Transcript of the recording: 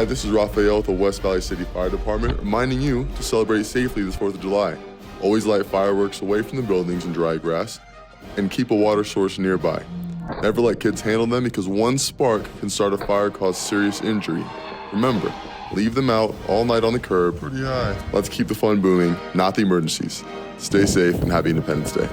Hi, this is Raphael with the West Valley City Fire Department, reminding you to celebrate safely this 4th of July. Always light fireworks away from the buildings and dry grass, and keep a water source nearby. Never let kids handle them because one spark can start a fire, cause serious injury. Remember, leave them out all night on the curb. Pretty high. Let's keep the fun booming, not the emergencies. Stay safe and happy Independence Day.